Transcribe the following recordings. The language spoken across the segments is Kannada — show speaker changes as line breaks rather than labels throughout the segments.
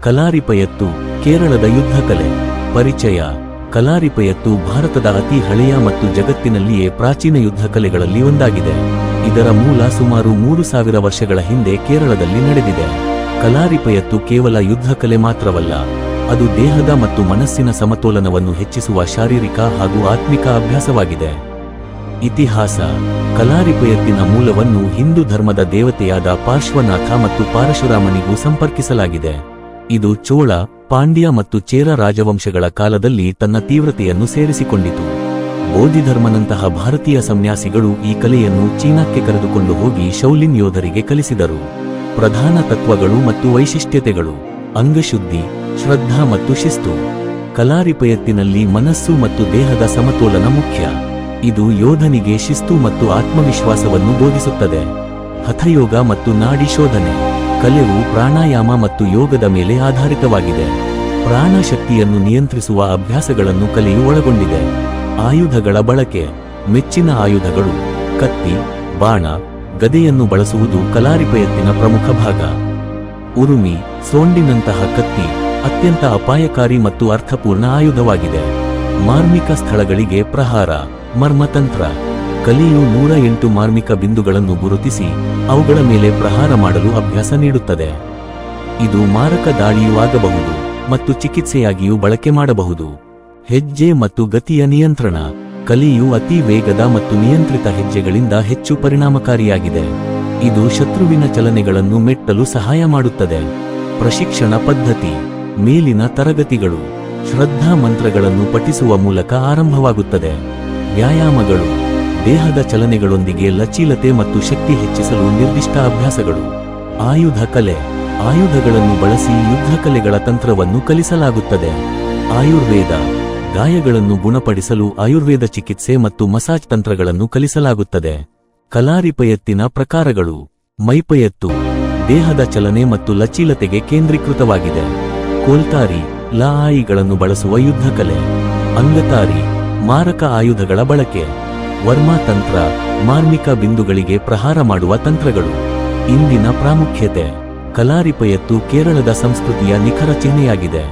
ಕಲಾರಿಪಯತ್ತು ಕೇರಳದ ಯುದ್ಧಕಲೆ. ಪರಿಚಯ. ಕಲಾರಿಪಯತ್ತು ಭಾರತದ ಅತಿ ಹಳೆಯ ಮತ್ತು ಜಗತ್ತಿನಲ್ಲಿಯೇ ಪ್ರಾಚೀನ ಯುದ್ಧಕಲೆಗಳಲ್ಲಿ ಒಂದಾಗಿದೆ. ಇದರ ಮೂಲ ಸುಮಾರು 3000 ವರ್ಷಗಳ ಹಿಂದೆ ಕೇರಳದಲ್ಲಿ ನಡೆದಿದೆ. ಕಲಾರಿಪಯತ್ತು ಕೇವಲ ಯುದ್ಧಕಲೆ ಮಾತ್ರವಲ್ಲ, ಅದು ದೇಹದ ಮತ್ತು ಮನಸ್ಸಿನ ಸಮತೋಲನವನ್ನು ಹೆಚ್ಚಿಸುವ ಶಾರೀರಿಕ ಹಾಗೂ ಆತ್ಮಿಕ ಅಭ್ಯಾಸವಾಗಿದೆ. ಇತಿಹಾಸ. ಕಲಾರಿಪಯತ್ತಿನ ಮೂಲವನ್ನು ಹಿಂದೂ ಧರ್ಮದ ದೇವತೆಯಾದ ಪಾರ್ಶ್ವನಾಥ ಮತ್ತು ಪರಶುರಾಮನಿಗೂ ಸಂಪರ್ಕಿಸಲಾಗಿದೆ. ಇದು ಚೋಳ, ಪಾಂಡ್ಯ ಮತ್ತು ಚೇರ ರಾಜವಂಶಗಳ ಕಾಲದಲ್ಲಿ ತನ್ನ ತೀವ್ರತೆಯನ್ನು ಸೇರಿಸಿಕೊಂಡಿತು. ಬೋಧಿಧರ್ಮನಂತಹ ಭಾರತೀಯ ಸನ್ಯಾಸಿಗಳು ಈ ಕಲೆಯನ್ನು ಚೀನಾಕ್ಕೆ ಕರೆದುಕೊಂಡು ಹೋಗಿ ಶೌಲಿನ್ ಯೋಧರಿಗೆ ಕಲಿಸಿದರು. ಪ್ರಧಾನ ತತ್ವಗಳು ಮತ್ತು ವೈಶಿಷ್ಟ್ಯತೆಗಳು. ಅಂಗಶುದ್ಧಿ, ಶ್ರದ್ಧಾ ಮತ್ತು ಶಿಸ್ತು. ಕಲಾರಿಪಯತ್ತಿನಲ್ಲಿ ಮನಸ್ಸು ಮತ್ತು ದೇಹದ ಸಮತೋಲನ ಮುಖ್ಯ. ಇದು ಯೋಧನಿಗೆ ಶಿಸ್ತು ಮತ್ತು ಆತ್ಮವಿಶ್ವಾಸವನ್ನು ಬೋಧಿಸುತ್ತದೆ. ಹಠಯೋಗ ಮತ್ತು ನಾಡಿ ಶೋಧನೆ. ಕಲೆಯು ಪ್ರಾಣಾಯಾಮ ಮತ್ತು ಯೋಗದ ಮೇಲೆ ಆಧಾರಿತವಾಗಿದೆ. ಪ್ರಾಣಶಕ್ತಿಯನ್ನು ನಿಯಂತ್ರಿಸುವ ಅಭ್ಯಾಸಗಳನ್ನು ಕಲೆಯು ಒಳಗೊಂಡಿದೆ. ಆಯುಧಗಳ ಬಳಕೆ. ಮೆಚ್ಚಿನ ಆಯುಧಗಳು ಕತ್ತಿ, ಬಾಣ, ಗದೆಯನ್ನು ಬಳಸುವುದು ಕಲಾರಿಪಯತ್ತಿನ ಪ್ರಮುಖ ಭಾಗ. ಉರುಮಿ, ಸೋಂಡಿನಂತಹ ಕತ್ತಿ ಅತ್ಯಂತ ಅಪಾಯಕಾರಿ ಮತ್ತು ಅರ್ಥಪೂರ್ಣ ಆಯುಧವಾಗಿದೆ. ಮಾರ್ಮಿಕ ಸ್ಥಳಗಳಿಗೆ ಪ್ರಹಾರ. ಮರ್ಮತಂತ್ರ. ಕಲೆಯು 108 ಮಾರ್ಮಿಕ ಬಿಂದುಗಳನ್ನು ಗುರುತಿಸಿ ಅವುಗಳ ಮೇಲೆ ಪ್ರಹಾರ ಮಾಡಲು ಅಭ್ಯಾಸ ನೀಡುತ್ತದೆ. ಇದು ಮಾರಕ ದಾಳಿಯೂ ಆಗಬಹುದು ಮತ್ತು ಚಿಕಿತ್ಸೆಯಾಗಿಯೂ ಬಳಕೆ ಮಾಡಬಹುದು. ಹೆಜ್ಜೆ ಮತ್ತು ಗತಿಯ ನಿಯಂತ್ರಣ. ಕಲೆಯು ಅತಿ ವೇಗದ ಮತ್ತು ನಿಯಂತ್ರಿತ ಹೆಜ್ಜೆಗಳಿಂದ ಹೆಚ್ಚು ಪರಿಣಾಮಕಾರಿಯಾಗಿದೆ. ಇದು ಶತ್ರುವಿನ ಚಲನೆಗಳನ್ನು ಮೆಟ್ಟಲು ಸಹಾಯ ಮಾಡುತ್ತದೆ. ಪ್ರಶಿಕ್ಷಣ ಪದ್ಧತಿ. ಮೇಲಿನ ತರಗತಿಗಳು ಶ್ರದ್ಧಾ ಮಂತ್ರಗಳನ್ನು ಪಠಿಸುವ ಮೂಲಕ ಆರಂಭವಾಗುತ್ತದೆ. ವ್ಯಾಯಾಮಗಳು. ದೇಹದ ಚಲನೆಗಳೊಂದಿಗೆ ಲಚೀಲತೆ ಮತ್ತು ಶಕ್ತಿ ಹೆಚ್ಚಿಸಲು ನಿರ್ದಿಷ್ಟ ಅಭ್ಯಾಸಗಳು. ಆಯುಧ ಕಲೆ. ಆಯುಧಗಳನ್ನು ಬಳಸಿ ಯುದ್ಧಕಲೆಗಳ ತಂತ್ರವನ್ನು ಕಲಿಸಲಾಗುತ್ತದೆ. ಆಯುರ್ವೇದ. ಗಾಯಗಳನ್ನು ಗುಣಪಡಿಸಲು ಆಯುರ್ವೇದ ಚಿಕಿತ್ಸೆ ಮತ್ತು ಮಸಾಜ್ ತಂತ್ರಗಳನ್ನು ಕಲಿಸಲಾಗುತ್ತದೆ. ಕಲಾರಿಪಯತ್ತಿನ ಪ್ರಕಾರಗಳು. ಮೈಪಯತ್ತು ದೇಹದ ಚಲನೆ ಮತ್ತು ಲಚೀಲತೆಗೆ ಕೇಂದ್ರೀಕೃತವಾಗಿದೆ. ಕೋಲ್ತಾರಿ, ಲಾಆಯಿಗಳನ್ನು ಬಳಸುವ ಯುದ್ಧಕಲೆ. ಅಂಗತಾರಿ, ಮಾರಕ ಆಯುಧಗಳ ಬಳಕೆ. ವರ್ಮಾ ತಂತ್ರ, ಮಾರ್ಮಿಕ ಬಿಂದುಗಳಿಗೆ ಪ್ರಹಾರ ಮಾಡುವ ತಂತ್ರಗಳು. ಇಂದಿನ ಪ್ರಾಮುಖ್ಯತೆ. ಕಲಾರಿಪಯತ್ತು ಕೇರಳದ ಸಂಸ್ಕೃತಿಯ ನಿಖರ ಚಿಹ್ನೆಯಾಗಿದೆ.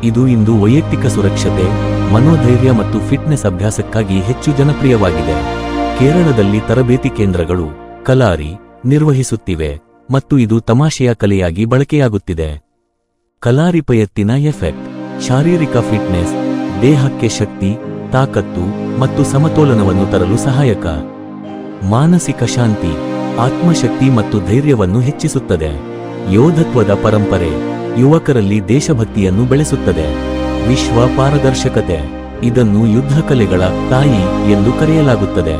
ಇದು ಇಂದು ವೈಯಕ್ತಿಕ ಸುರಕ್ಷತೆ, ಮನೋಧೈರ್ಯ ಮತ್ತು ಫಿಟ್ನೆಸ್ ಅಭ್ಯಾಸಕ್ಕಾಗಿ ಹೆಚ್ಚು ಜನಪ್ರಿಯವಾಗಿದೆ. ಕೇರಳದಲ್ಲಿ ತರಬೇತಿ ಕೇಂದ್ರಗಳು ಕಲಾರಿ ನಿರ್ವಹಿಸುತ್ತಿವೆ ಮತ್ತು ಇದು ತಮಾಷೆಯ ಕಲೆಯಾಗಿ ಬಳಕೆಯಾಗುತ್ತಿದೆ. ಕಲಾರಿಪಯತ್ತಿನ ಎಫೆಕ್ಟ್. ಶಾರೀರಿಕ ಫಿಟ್ನೆಸ್. ದೇಹಕ್ಕೆ ಶಕ್ತಿ, ತಾಕತ್ತು ಮತ್ತು ಸಮತೋಲನವನ್ನು ತರಲು ಸಹಾಯಕ. ಮಾನಸಿಕ ಶಾಂತಿ. ಆತ್ಮಶಕ್ತಿ ಮತ್ತು ಧೈರ್ಯವನ್ನು ಹೆಚ್ಚಿಸುತ್ತದೆ. ಯೋಧತ್ವದ ಪರಂಪರೆ. ಯುವಕರಲ್ಲಿ ದೇಶಭಕ್ತಿಯನ್ನು ಬೆಳೆಸುತ್ತದೆ. ವಿಶ್ವ ಪಾರದರ್ಶಕತೆ. ಇದನ್ನು ಯುದ್ಧಕಲೆಗಳ ತಾಯಿ ಎಂದು ಕರೆಯಲಾಗುತ್ತದೆ.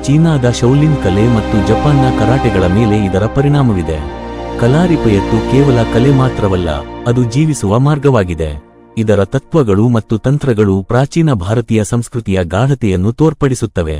ಚೀನಾದ ಶೌಲಿನ್ ಕಲೆ ಮತ್ತು ಜಪಾನ್ನ ಕರಾಟೆಗಳ ಮೇಲೆ ಇದರ ಪರಿಣಾಮವಿದೆ. ಕಲಾರಿಪಯತ್ತು ಕೇವಲ ಕಲೆ ಮಾತ್ರವಲ್ಲ, ಅದು ಜೀವಿಸುವ ಮಾರ್ಗವಾಗಿದೆ. ಇದರ ತತ್ವಗಳು ಮತ್ತು ತಂತ್ರಗಳು ಪ್ರಾಚೀನ ಭಾರತೀಯ ಸಂಸ್ಕೃತಿಯ ಗಾಢತೆಯನ್ನು ತೋರ್ಪಡಿಸುತ್ತವೆ.